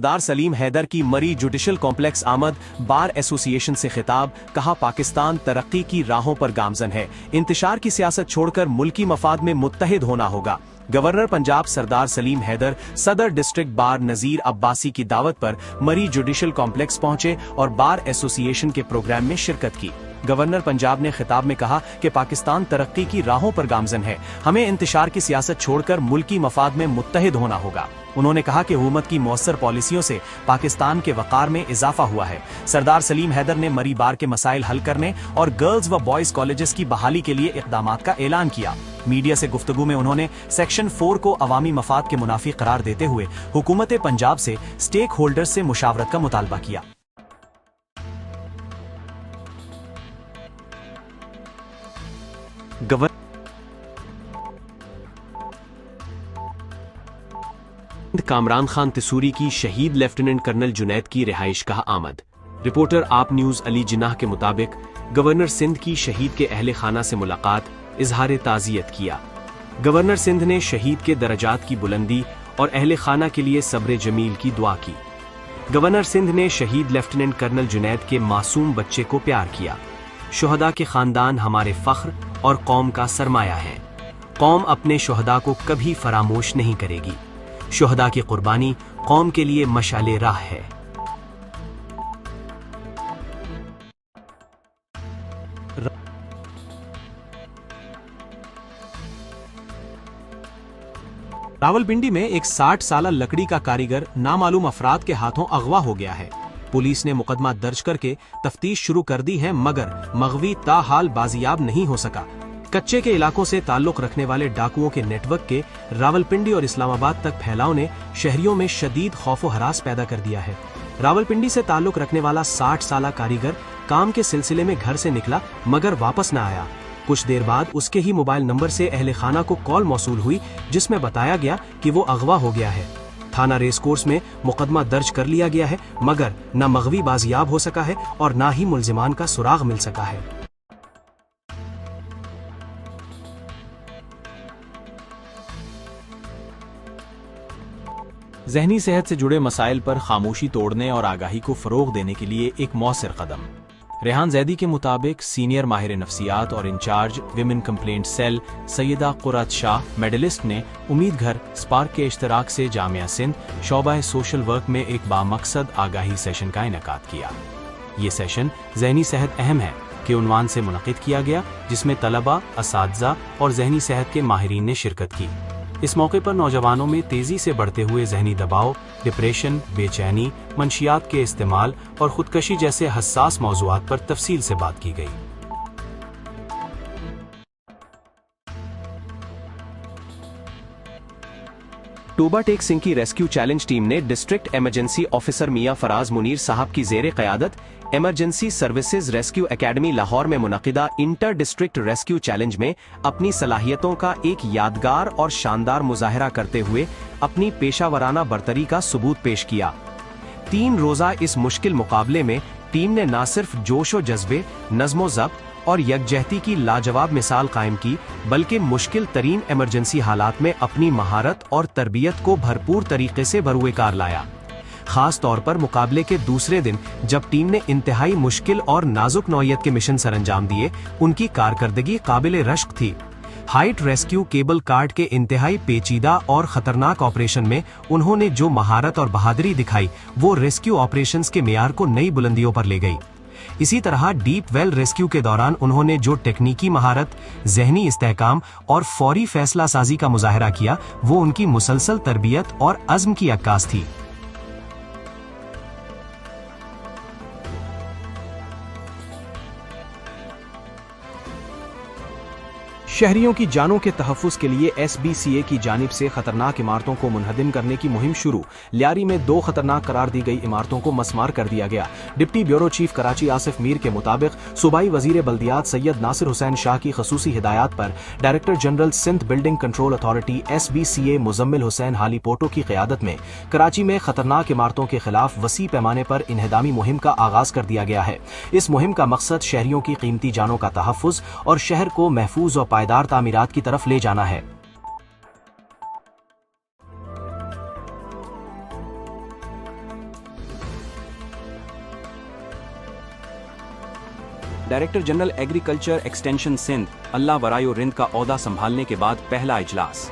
सरदार सलीम हैदर की मरी judicial complex आमद, बार एसोसिएशन से खिताब, कहा पाकिस्तान तरक्की की राहों पर गामजन है, इंतशार की सियासत छोड़कर मुल्की मफाद में मुत्तहिद होना होगा। गवर्नर पंजाब सरदार सलीम हैदर सदर डिस्ट्रिक्ट बार नजीर अब्बासी की दावत पर मरी जुडिशल कॉम्प्लेक्स पहुंचे और बार एसोसिएशन के प्रोग्राम में शिरकत की। गवर्नर पंजाब ने खिताब में कहा कि पाकिस्तान तरक्की की राहों पर गामजन है, हमें इंतशार की सियासत छोड़कर मुल्की मफाद में मुत्तहिद होना होगा। उन्होंने कहा कि हुकूमत की मौसर पॉलिसियों से पाकिस्तान के वक़ार में इजाफा हुआ है। सरदार सलीम हैदर ने मरी बार के मसाइल हल करने और गर्ल्स व बॉयज कॉलेजेस की बहाली के लिए इक़दामात का ऐलान किया। मीडिया से गुफ्तगू में उन्होंने सेक्शन 4 को अवामी मफाद के मुनाफी करार देते हुए हुकूमत पंजाब से स्टेक होल्डर्स से मुशावरत का मुतालबा किया। कामरान खान तिसूरी की शहीद लेफ्टिनेंट कर्नल जुनैद की रिहाइश का आमद। रिपोर्टर आप न्यूज अली जिन्नाह के मुताबिक गवर्नर सिंध की शहीद के अहले खाना से मुलाकात, इजहार ताज़ियत किया। गवर्नर सिंध ने शहीद के दर्जात की बुलंदी और अहले खाना के लिए सब्र जमील की दुआ की। गवर्नर सिंध ने शहीद लेफ्टिनेंट कर्नल जुनैद के मासूम बच्चे को प्यार किया। शुहदा के खानदान हमारे फख्र और कौम का सरमाया है। कौम अपने शुहदा को कभी फरामोश नहीं करेगी। शुहदा की कुर्बानी कौम के लिए मशाले राह है। रावलपिंडी में एक 60 साला लकड़ी का कारीगर नामालूम अफराद के हाथों अगवा हो गया है। पुलिस ने मुकदमा दर्ज करके तफ्तीश शुरू कर दी है, मगर मगवी ताहाल बाजियाब नहीं हो सका। कच्चे के इलाकों से ताल्लुक रखने वाले डाकुओं के नेटवर्क के रावलपिंडी और इस्लामाबाद तक फैलाव ने शहरियों में शदीद खौफ व हरास पैदा कर दिया है। रावलपिंडी से ताल्लुक रखने वाला 60 साला कारीगर काम के सिलसिले में घर से निकला, मगर वापस न आया। कुछ देर बाद उसके ही मोबाइल नंबर से अहले खाना को कॉल मौसूल हुई, जिसमें बताया गया कि वो अगवा हो गया है। थाना रेस कोर्स में मुकदमा दर्ज कर लिया गया है, मगर न मगवी बाजियाब हो सका है और न ही मुलजिमान का सुराग मिल सका है। ज़हनी सेहत से जुड़े मसाइल पर खामोशी तोड़ने और आगाही को फ़रोग़ देने के लिए एक मौसर कदम। रेहान जैदी के मुताबिक सीनियर माहिर नफ्सियात और incharge women complaint cell Syeda Qurat Shah medallist ने उम्मीद घर स्पार्क के इश्तराक से जामिया सिंध शोबा सोशल वर्क में एक बामकसद आगाही सेशन का इनेकाद किया। ये सेशन ज़हनी सेहत अहम है के उन्वान से मुनक़िद किया गया, जिसमें तलबा, असातिज़ा और ज़हनी सेहत के माहिरीन ने शिरकत की। इस मौके पर नौजवानों में तेजी से बढ़ते हुए जहनी दबाव, डिप्रेशन, बेचैनी, मंशियात के इस्तेमाल और खुदकशी जैसे हसास मौज़ूआत पर तफसील से बात की गई। टोबा टेक सिंह की रेस्क्यू चैलेंज टीम ने डिस्ट्रिक्ट इमरजेंसी ऑफिसर मियां फराज मुनीर साहब की ज़ेरे क़यादत emergency services rescue academy Lahore में मुनक़िदा इंटर डिस्ट्रिक्ट रेस्क्यू चैलेंज में अपनी सलाहियतों का एक यादगार और शानदार मुजाहरा करते हुए अपनी पेशावराना बरतरी का सबूत पेश किया। 3 रोज़ा इस मुश्किल मुकाबले में टीम ने न सिर्फ जोश व जज्बे, नज़्मो ज़ब्त और यकजहती की लाजवाब मिसाल कायम की, बल्कि मुश्किल तरीन इमरजेंसी हालात में अपनी महारत और तरबियत को भरपूर तरीके से बरूएकार लाया। खास तौर पर मुकाबले के दूसरे दिन जब टीम ने इंतहाई मुश्किल और नाजुक नौयत के मिशन सरअंजाम दिए, उनकी कारकर्दगी काबिल रश्क थी। हाइट रेस्क्यू केबल कार्ड के इंतहाई पेचीदा और खतरनाक ऑपरेशन में उन्होंने जो महारत और बहादुरी दिखाई, वो रेस्क्यू ऑपरेशंस के मेयार को नई बुलंदियों पर ले गई। इसी तरह डीप वेल रेस्क्यू के दौरान उन्होंने जो टेक्निकी महारत, जहनी इस्तेहकाम और फौरी फैसला साजी का मुजाहरा किया, वो उनकी मुसलसल तरबियत और अज़्म की अक्कास थी। शहरियों की जानों के तहफ़्फ़ुज़ के लिए SBCA की जानिब से खतरनाक इमारतों को मुनहदिम करने की मुहिम शुरू। लियारी में 2 खतरनाक करार दी गई इमारतों को मस्मार कर दिया गया। Deputy bureau chief Karachi Asif Mir के मुताबिक सूबाई वजीर बल्दियात सैयद नासिर हुसैन शाह की खसूसी हिदायत पर director general Sindh building control authority SBCA Muzammil Hussain Halepoto की क़यादत में कराची में खतरनाक इमारतों के खिलाफ वसी पैमाने पर इन्हदामी मुहिम का आगाज कर दिया गया है। इस मुहिम का मकसद शहरियों की कीमती जानों का तहफ़्फ़ुज़ और शहर को महफूज और पायदार तामीरात की तरफ ले जाना है। Director general agriculture extension Sindh Allah Wariyo Rind کا عہدہ سنبھالنے کے بعد پہلا اجلاس۔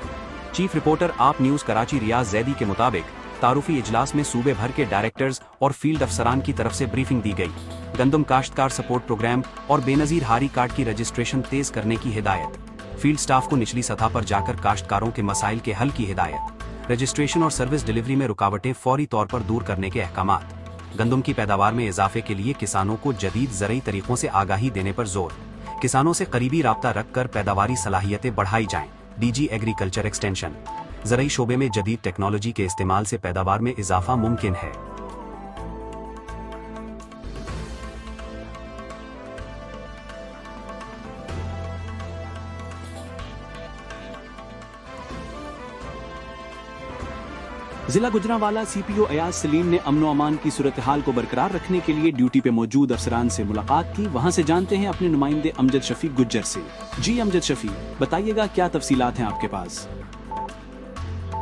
Chief reporter Aap news Karachi Riaz Zaidi کے مطابق تعارفی اجلاس میں صوبے بھر کے ڈائریکٹرز اور فیلڈ افسران کی طرف سے بریفنگ دی گئی۔ گندم کاشتکار سپورٹ پروگرام اور بے نظیر ہاری کارڈ کی رجسٹریشن تیز کرنے کی ہدایت۔ فیلڈ سٹاف کو نچلی سطح پر جا کر کاشتکاروں کے مسائل کے حل کی ہدایت۔ رجسٹریشن اور سروس ڈیلیوری میں رکاوٹیں فوری طور پر دور کرنے کے احکامات۔ گندم کی پیداوار میں اضافے کے لیے کسانوں کو جدید زرعی طریقوں سے آگاہی دینے پر زور۔ کسانوں سے قریبی رابطہ رکھ کر پیداواری صلاحیتیں بڑھائی جائیں۔ D G agriculture extension. زرعی شعبے میں جدید ٹیکنالوجی کے استعمال سے پیداوار میں اضافہ ممکن ہے۔ ضلع گجرانوالہ سی پی او ایاز سلیم نے امن و امان کی صورتحال کو برقرار رکھنے کے لیے ڈیوٹی پہ موجود افسران سے ملاقات کی۔ وہاں سے جانتے ہیں اپنے نمائندے امجد شفیق گجر سے۔ جی امجد شفیق، بتائیے گا کیا تفصیلات ہیں آپ کے پاس؟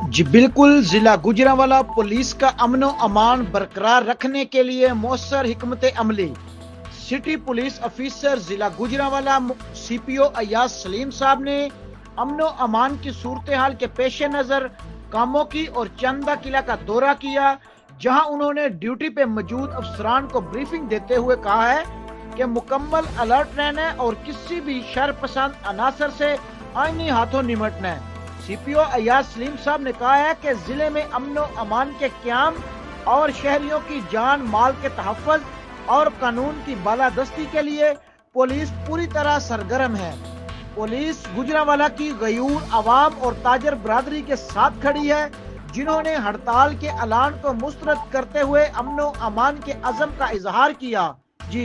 جی بالکل، ضلع گجرانوالہ پولیس کا امن و امان برقرار رکھنے کے لیے مؤثر حکمت عملی۔ سٹی پولیس افیسر ضلع گجرانوالہ سی پی او ایاز سلیم صاحب نے امن و امان کی صورتحال کے پیش نظر کاموں کی اور چندہ قلعہ کا دورہ کیا، جہاں انہوں نے ڈیوٹی پہ موجود افسران کو بریفنگ دیتے ہوئے کہا ہے کہ مکمل الرٹ رہنا اور کسی بھی شر پسند عناصر سے آئینی ہاتھوں نمٹنا ہے۔ سی پی او ایاز سلیم صاحب نے کہا ہے کہ ضلع میں امن و امان کے قیام اور شہریوں کی جان مال کے تحفظ اور قانون کی بالادستی کے لیے پولیس پوری طرح سرگرم ہے۔ پولیس گجرانوالہ کی غیور عوام اور تاجر برادری کے ساتھ کھڑی ہے، جنہوں نے ہڑتال کے اعلان کو مسترد کرتے ہوئے امن و امان کے عزم کا اظہار کیا۔ جی